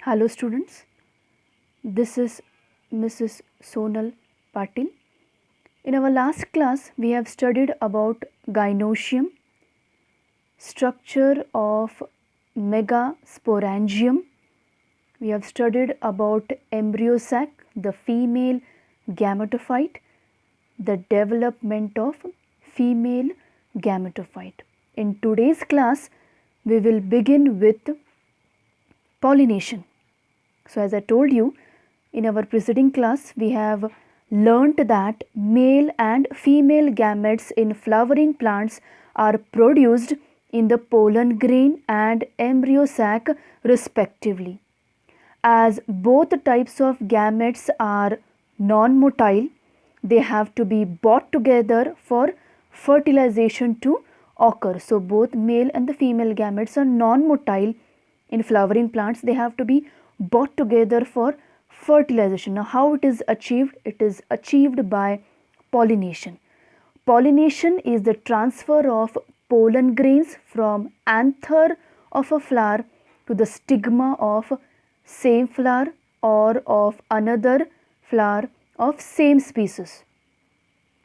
Hello students, this is Mrs. Sonal Patil. In our last class, we have studied about gynoecium, structure of megasporangium. We have studied about embryo sac, the female gametophyte, the development of female gametophyte. In today's class, we will begin with pollination. So, as I told you in our preceding class, we have learnt that male and female gametes in flowering plants are produced in the pollen grain and embryo sac respectively. As both types of gametes are non-motile, they have to be brought together for fertilization to occur. So, both male and the female gametes are non-motile in flowering plants. They have to be brought together for fertilization. Now, how it is achieved? It is achieved by pollination. Pollination is the transfer of pollen grains from anther of a flower to the stigma of same flower or of another flower of same species.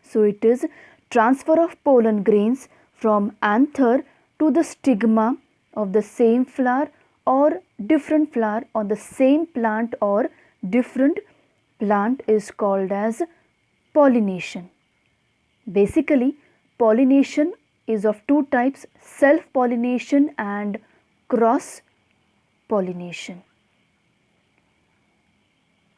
So, it is transfer of pollen grains from anther to the stigma of the same flower or different flower on the same plant or different plant is called as pollination. Basically, pollination is of two types, self-pollination and cross-pollination.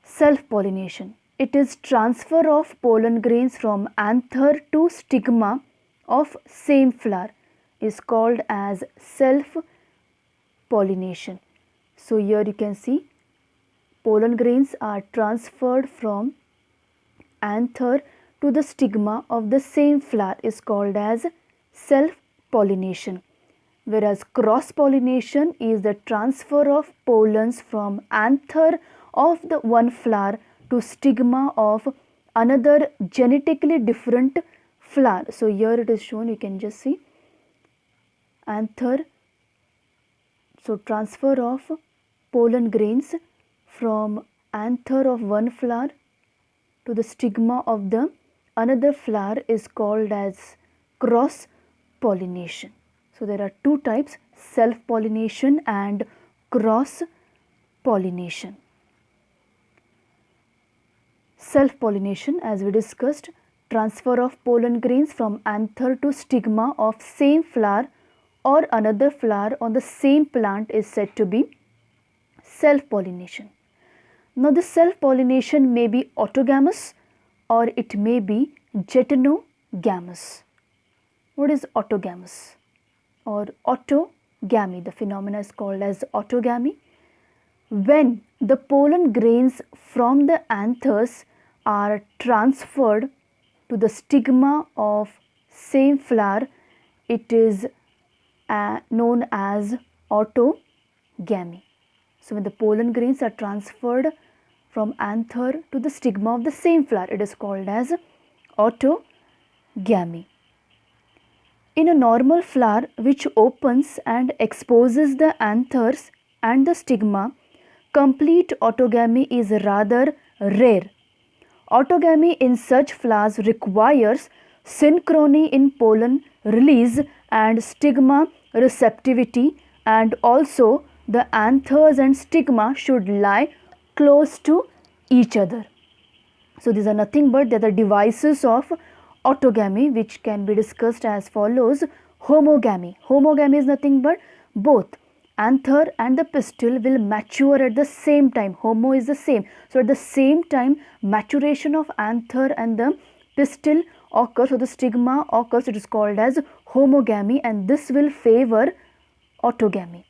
Self-pollination. It is transfer of pollen grains from anther to stigma of same flower is called as self-pollination. So, here you can see pollen grains are transferred from anther to the stigma of the same flower is called as self-pollination, whereas cross-pollination is the transfer of pollens from anther of the one flower to stigma of another genetically different flower. So, here it is shown, you can just see anther. So, transfer of pollen grains from anther of one flower to the stigma of the another flower is called as cross pollination. So, there are two types, self pollination and cross pollination. Self pollination, as we discussed, transfer of pollen grains from anther to stigma of same flower or another flower on the same plant is said to be self pollination. Now, this self pollination may be autogamous or it may be getonogamous. What is autogamous or autogamy? The phenomena is called as autogamy. When the pollen grains from the anthers are transferred to the stigma of same flower, it is known as autogamy. So, when the pollen grains are transferred from anther to the stigma of the same flower, it is called as autogamy. In a normal flower which opens and exposes the anthers and the stigma, complete autogamy is rather rare. Autogamy in such flowers requires synchrony in pollen release and stigma receptivity, and also the anthers and stigma should lie close to each other. So, these are nothing but they are the devices of autogamy, which can be discussed as follows. Homogamy. Homogamy is nothing but both anther and the pistil will mature at the same time. Homo is the same. So, at the same time maturation of anther and the pistil occurs, so the stigma occurs, it is called as homogamy, and this will favor autogamy.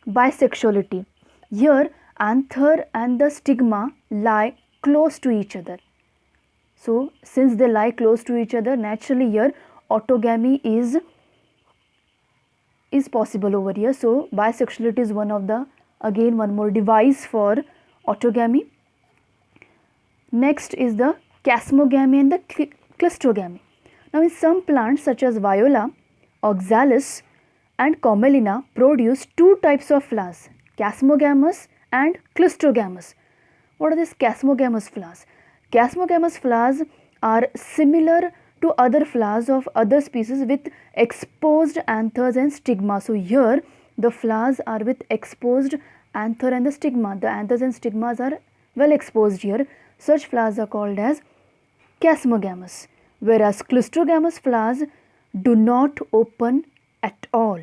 Bisexuality. Here anther and the stigma lie close to each other. So, since they lie close to each other, naturally here autogamy is possible over here. So, bisexuality is one of the, again one more device for autogamy. Next is the chasmogamy and the cleistogamy. Now, in some plants such as viola, oxalis and commelina produce two types of flowers, chasmogamous and Clistogamous. What are these chasmogamous flowers? Chasmogamous flowers are similar to other flowers of other species with exposed anthers and stigma. So here the flowers are with exposed anther and the stigma. The anthers and stigmas are well exposed here. Such flowers are called as chasmogamous, whereas Clistogamous flowers do not open at all.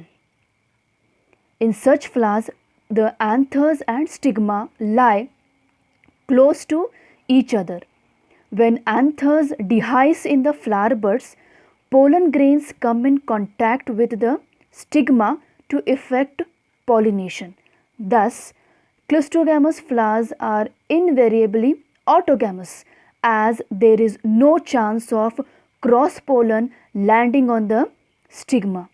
In such flowers, the anthers and stigma lie close to each other. When anthers dehisce in the flower buds, pollen grains come in contact with the stigma to effect pollination. Thus, Clistogamous flowers are invariably autogamous, as there is no chance of cross pollen landing on the stigma.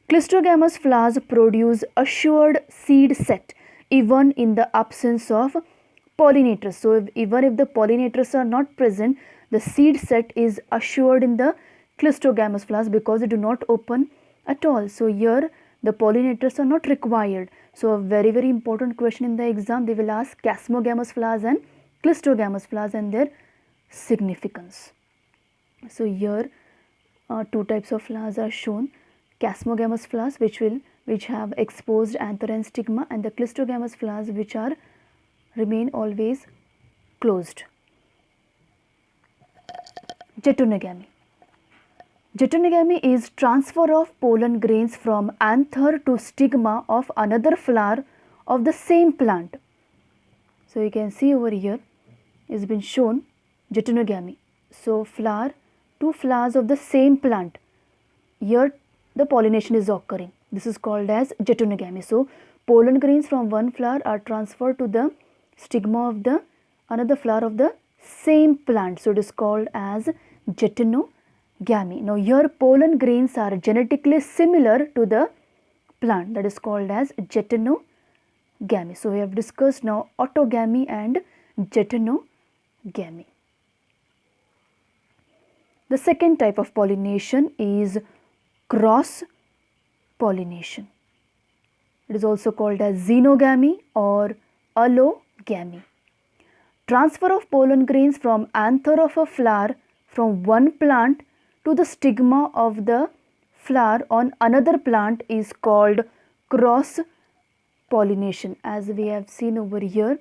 Clistogamous flowers produce assured seed set even in the absence of pollinators. So, even if the pollinators are not present, the seed set is assured in the Clistogamous flowers because they do not open at all. So, here the pollinators are not required. So, a very important question in the exam, they will ask chasmogamous flowers and Clistogamous flowers and their significance. So, here two types of flowers are shown: chasmogamous flowers which have exposed anther and stigma, and the Clistogamous flowers which are remain always closed. Jetonogamy. Jetonogamy is transfer of pollen grains from anther to stigma of another flower of the same plant. So, you can see over here is been shown jetonogamy. So, two flowers of the same plant, here the pollination is occurring. This is called as jetonogamy. So, pollen grains from one flower are transferred to the stigma of the another flower of the same plant. So, it is called as jetonogamy. Now, here pollen grains are genetically similar to the plant, that is called as jetonogamy. So, we have discussed now autogamy and jetonogamy. The second type of pollination is cross pollination. It is also called as xenogamy or allogamy. Transfer of pollen grains from anther of a flower from one plant to the stigma of the flower on another plant is called cross pollination. As we have seen over here,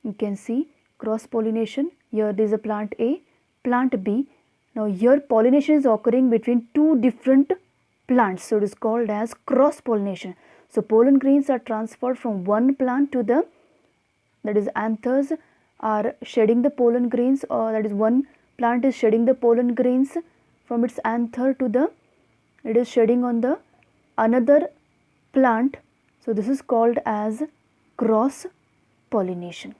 you can see cross pollination. Here there is a plant A, plant B. Now here pollination is occurring between two different plants, so it is called as cross pollination. So pollen grains are transferred from one plant to the, that is anthers are shedding the pollen grains, or that is one plant is shedding the pollen grains from its anther to the, it is shedding on the another plant. So this is called as cross pollination.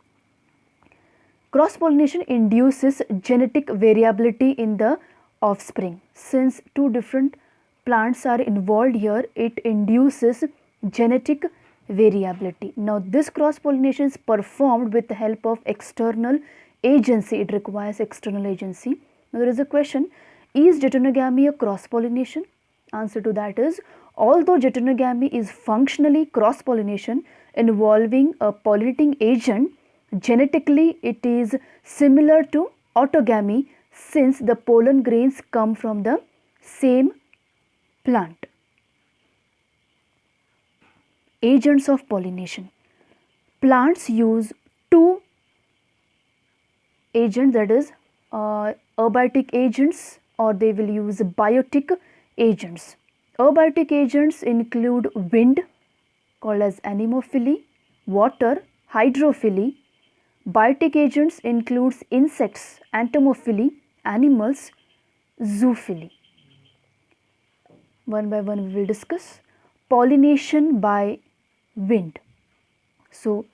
Cross pollination induces genetic variability in the offspring. Since two different plants are involved here, it induces genetic variability. Now this cross pollination is performed with the help of external agency. It requires external agency. Now there is a question, is jetonogamy a cross pollination? Answer to that is, although jetonogamy is functionally cross pollination involving a pollinating agent, genetically it is similar to autogamy since the pollen grains come from the same plant. Agents of pollination. Plants use two agents, that is abiotic agents, or they will use biotic agents. Abiotic agents include wind, called as anemophily, water, hydrophily. Biotic agents includes insects, entomophily, animals, zoophily. One by one we will discuss. Pollination by wind. So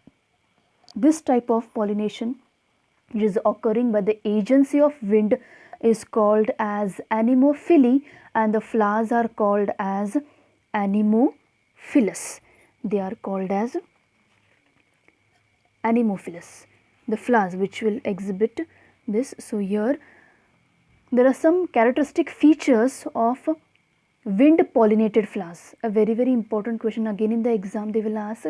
this type of pollination which is occurring by the agency of wind is called as anemophily, and the flowers are called as anemophilous. They are called as anemophilous, the flowers which will exhibit this. So here there are some characteristic features of wind pollinated flowers. A very important question again in the exam, they will ask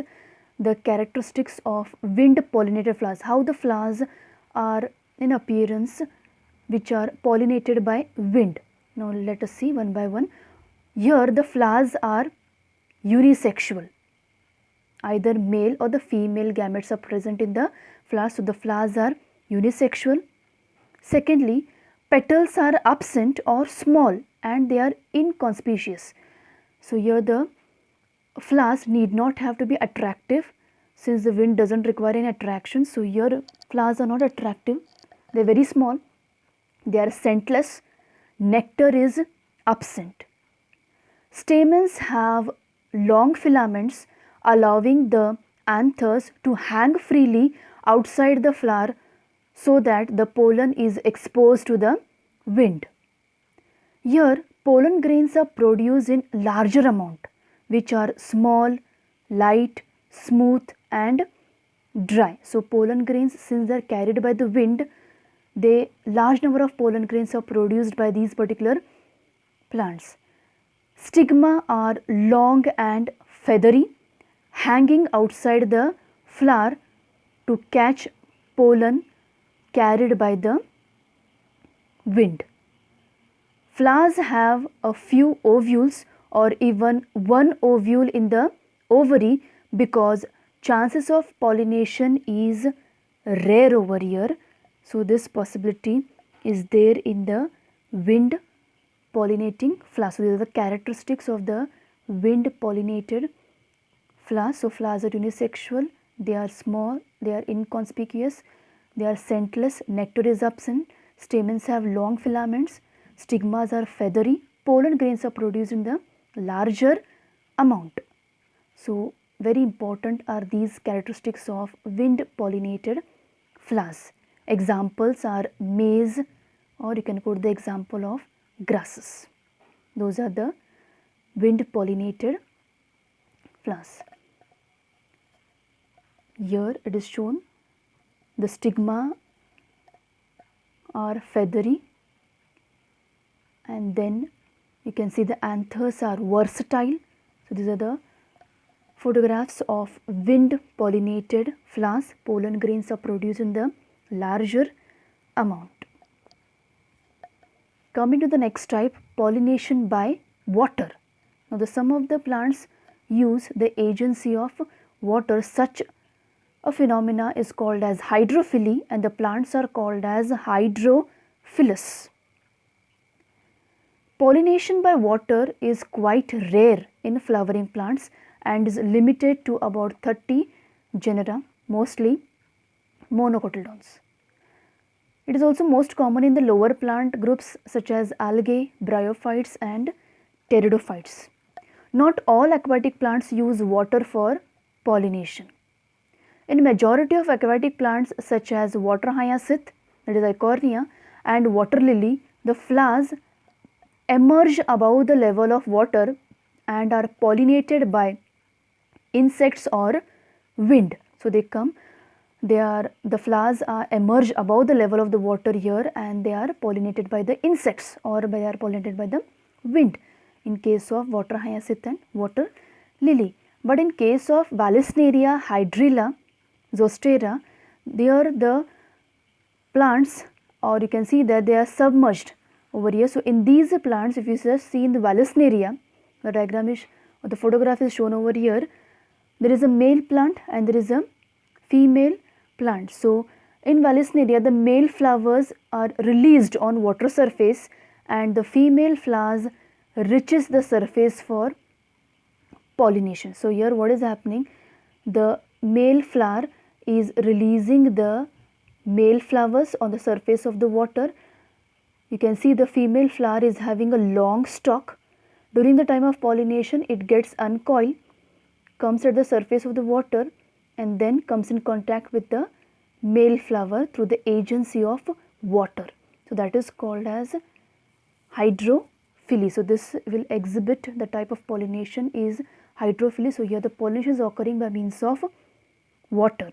the characteristics of wind pollinated flowers, how the flowers are in appearance which are pollinated by wind. Now let us see one by one. Here the flowers are unisexual, either male or the female gametes are present in the flowers, so the flowers are unisexual. Secondly, petals are absent or small and they are inconspicuous. So here the flowers need not have to be attractive, since the wind doesn't require any attraction. So here flowers are not attractive, they are very small, they are scentless, nectar is absent. Stamens have long filaments allowing the anthers to hang freely outside the flower so that the pollen is exposed to the wind. Here pollen grains are produced in larger amount, which are small, light, smooth and dry. So pollen grains, since they are carried by the wind, large number of pollen grains are produced by these particular plants. Stigma are long and feathery, hanging outside the flower to catch pollen carried by the wind. Flowers have a few ovules or even one ovule in the ovary because chances of pollination is rare over here. So this possibility is there in the wind pollinating flowers. So these are the characteristics of the wind pollinated flowers. So flowers are unisexual, they are small, they are inconspicuous, they are scentless, nectar is absent, stamens have long filaments, stigmas are feathery, pollen grains are produced in the larger amount. So very important are these characteristics of wind pollinated flowers. Examples are maize, or you can quote the example of grasses. Those are the wind pollinated flowers. Here it is shown the stigma are feathery, and then you can see the anthers are versatile. So these are the photographs of wind pollinated flowers. Pollen grains are produced in the larger amount. Coming to the next type, pollination by water. Now some of the plants use the agency of water. Such a phenomena is called as hydrophily, and the plants are called as hydrophilous. Pollination by water is quite rare in flowering plants and is limited to about 30 genera, mostly monocotyledons. It is also most common in the lower plant groups such as algae, bryophytes and pteridophytes. Not all aquatic plants use water for pollination. In majority of aquatic plants such as water hyacinth, that is Eichhornia, and water lily, the flowers emerge above the level of water and are pollinated by insects or wind. So the flowers emerge above the level of the water here, and they are pollinated by the insects or they are pollinated by the wind in case of water hyacinth and water lily. But in case of Vallisneria, Hydrilla, Zostera, there the plants, or you can see that they are submerged over here. So in these plants, if you just see in the Vallisneria, the diagram is, or the photograph is shown over here, there is a male plant and there is a female plant. So in Vallisneria, the male flowers are released on water surface and the female flowers reaches the surface for pollination. So here what is happening, the male flower is releasing the male flowers on the surface of the water. You can see the female flower is having a long stalk. During the time of pollination, it gets uncoiled, comes at the surface of the water and then comes in contact with the male flower through the agency of water. So that is called as hydrophily. So this will exhibit the type of pollination is hydrophily. So here the pollination is occurring by means of water.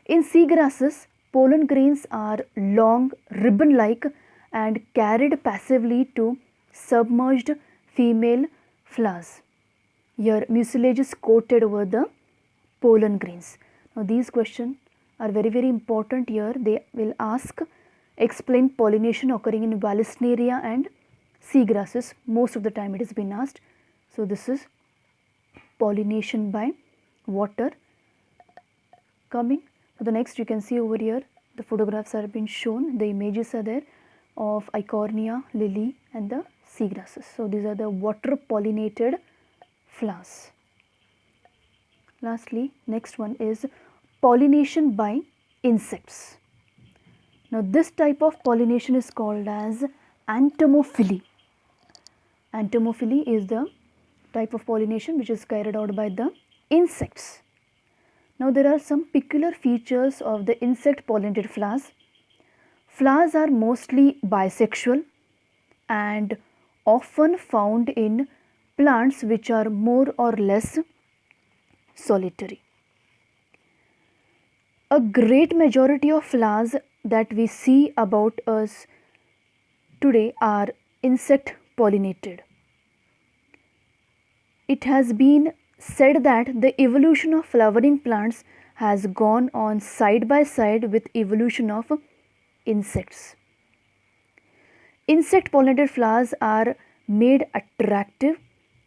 In seagrasses, pollen grains are long, ribbon-like and carried passively to submerged female flowers. Here mucilage is coated over the pollen grains. Now these questions are very important here. They will ask, explain pollination occurring in Vallisneria and seagrasses. Most of the time it has been asked. So this is pollination by water. Coming to the next, you can see over here the photographs are been shown, the images are there of Eichhornia, lily and the seagrasses. So these are the water pollinated flowers. Lastly, next one is pollination by insects. Now this type of pollination is called as entomophily. Entomophily is the type of pollination which is carried out by the insects. Now there are some peculiar features of the insect pollinated flowers. Flowers are mostly bisexual and often found in plants which are more or less solitary. A great majority of flowers that we see about us today are insect pollinated. It has been said that the evolution of flowering plants has gone on side by side with evolution of insects. Insect pollinated flowers are made attractive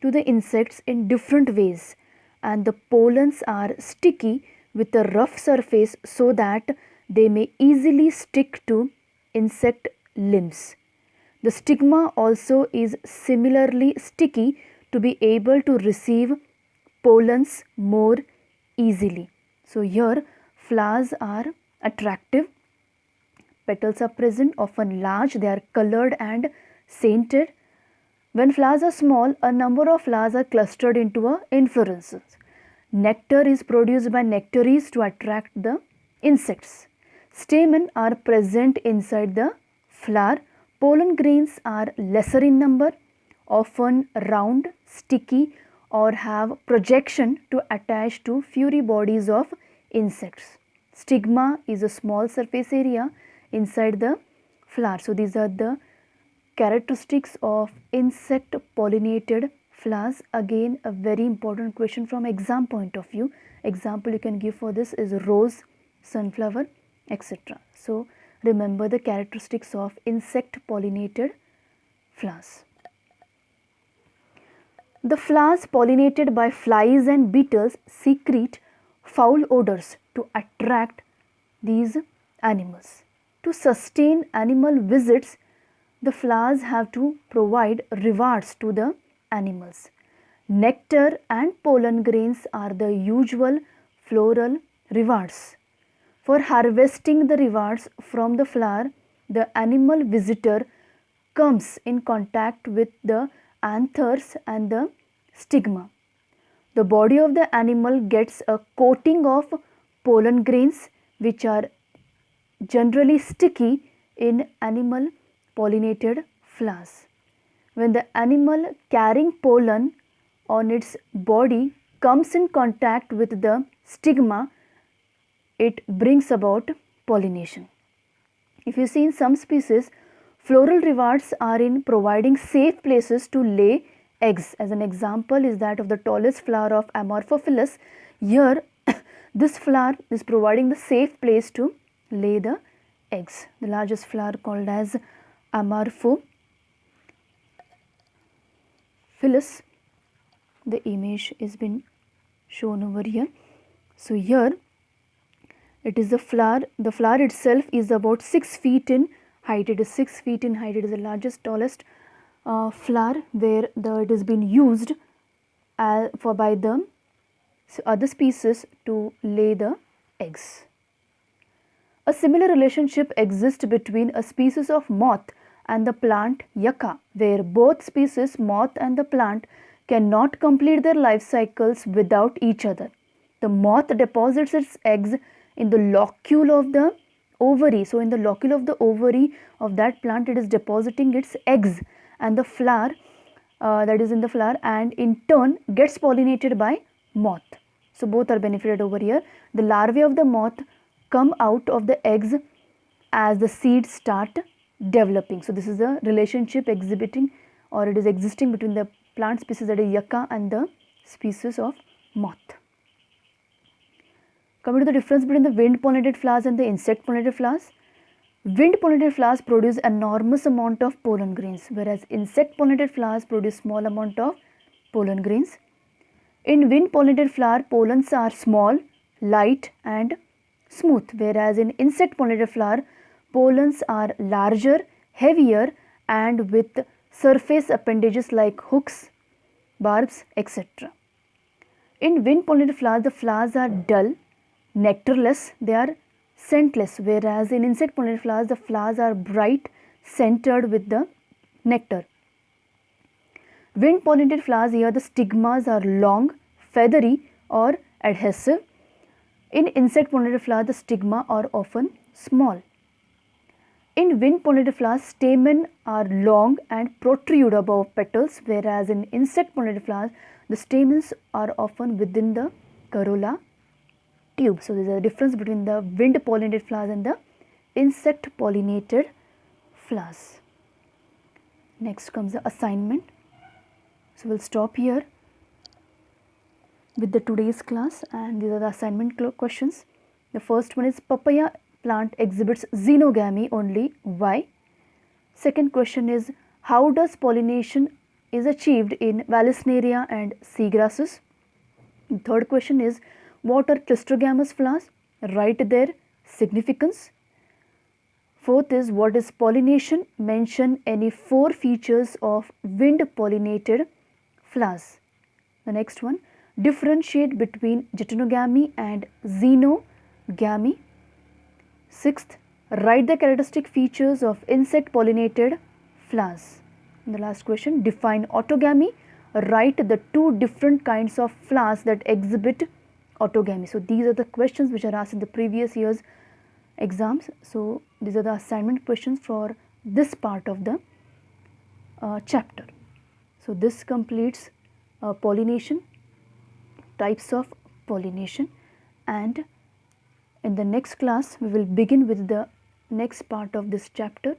to the insects in different ways, and the pollens are sticky with a rough surface so that they may easily stick to insect limbs. The stigma also is similarly sticky to be able to receive pollens more easily. So here flowers are attractive, petals are present, often large, they are colored and scented. When flowers are small, a number of flowers are clustered into a inflorescence. Nectar is produced by nectaries to attract the insects. Stamens are present inside the flower. Pollen grains are lesser in number, often round, sticky, or have projection to attach to furry bodies of insects. Stigma is a small surface area inside the flower. So these are the characteristics of insect pollinated flowers. Again, a very important question from exam point of view. Example you can give for this is rose, sunflower, etc. So remember the characteristics of insect pollinated flowers. The flowers pollinated by flies and beetles secrete foul odors to attract these animals. To sustain animal visits, the flowers have to provide rewards to the animals. Nectar and pollen grains are the usual floral rewards. For harvesting the rewards from the flower, the animal visitor comes in contact with the anthers and the stigma. The body of the animal gets a coating of pollen grains which are generally sticky in animal pollinated flowers. When the animal carrying pollen on its body comes in contact with the stigma, it brings about pollination. If you see in some species, floral rewards are in providing safe places to lay eggs. As an example is that of the tallest flower of Amorphophilus. Here this flower is providing the safe place to lay the eggs. The largest flower called as Amorphophilus. The image is been shown over here. So here it is the flower itself is about 6 feet in height. It is 6 feet in height. It is the largest, tallest flower where it has been used for by the other species to lay the eggs. A similar relationship exists between a species of moth and the plant yucca, where both species, moth and the plant, cannot complete their life cycles without each other. The moth deposits its eggs in the locule of the ovary. So in the locule of the ovary of that plant, it is depositing its eggs, and the flower that is in the flower, and in turn gets pollinated by moth. So both are benefited over here. The larvae of the moth come out of the eggs as the seeds start developing. So this is the relationship exhibiting, or it is existing between the plant species, that is yucca, and the species of moth. Coming to the difference between the wind pollinated flowers and the insect pollinated flowers. Wind pollinated flowers produce enormous amount of pollen grains, whereas insect pollinated flowers produce small amount of pollen grains. In wind pollinated flower, pollens are small, light and smooth, whereas in insect pollinated flower, pollens are larger, heavier and with surface appendages like hooks, barbs, etc. In wind pollinated flowers, the flowers are dull, nectarless, they are scentless, whereas in insect pollinated flowers, the flowers are bright, centered with the nectar. Wind pollinated flowers, here the stigmas are long, feathery or adhesive. In insect pollinated flowers, the stigma are often small. In wind pollinated flowers, stamens are long and protrude above petals, whereas in insect pollinated flowers, the stamens are often within the corolla tube. So, there is a difference between the wind pollinated flowers and the insect pollinated flowers. Next comes the assignment. So, we will stop here with the today's class, and these are the assignment questions. The first one is papaya plant exhibits xenogamy only, why? Second question is how does pollination is achieved in Vallisneria and seagrasses? The third question is what are clistogamous flowers? Write their significance. Fourth is what is pollination? Mention any 4 features of wind pollinated flowers. The next one, differentiate between Geitonogamy and xenogamy. Sixth, write the characteristic features of insect pollinated flowers. And the last question, define autogamy. Write the 2 different kinds of flowers that exhibit autogamy. So, these are the questions which are asked in the previous year's exams. So, these are the assignment questions for this part of the chapter. So, this completes pollination, types of pollination, and in the next class we will begin with the next part of this chapter,